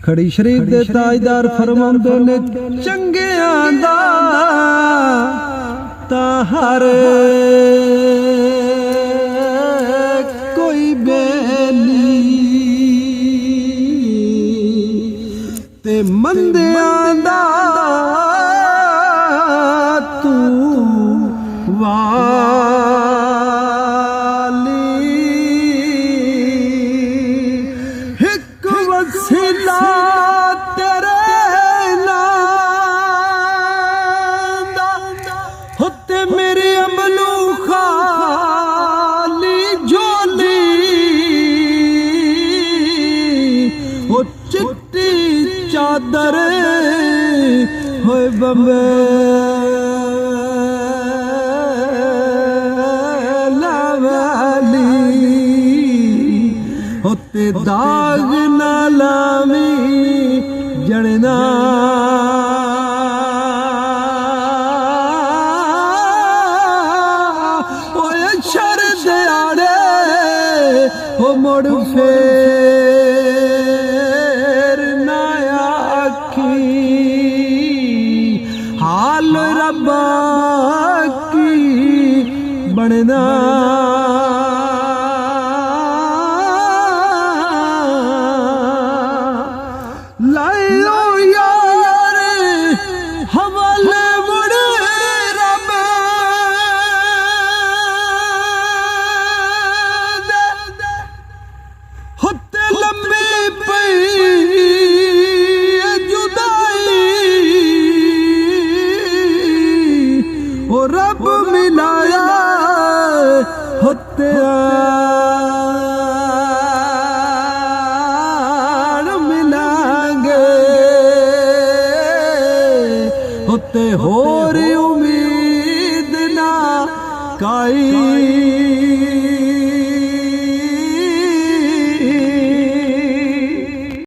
खड़ी शरीफ दे ताजदार फरमांदे ने चंगियां दा ताहर कोई बेली ते मंदियां दा तू वाली एक वसीला तेरे नाम दा होते मेरे अमलू खाली झोली ओ चिट्टी चादर होए बम्बे होते दाग ना लामी जड़ना ओए शर दयाड़े हो मुड़ फेर ना आखी हाल रब्बा की बनना लायो यार हवाले मुड़ रब होते लंबी पई जुदाई ओ रब मिलाया होते होते होर उम्मीद ना काई।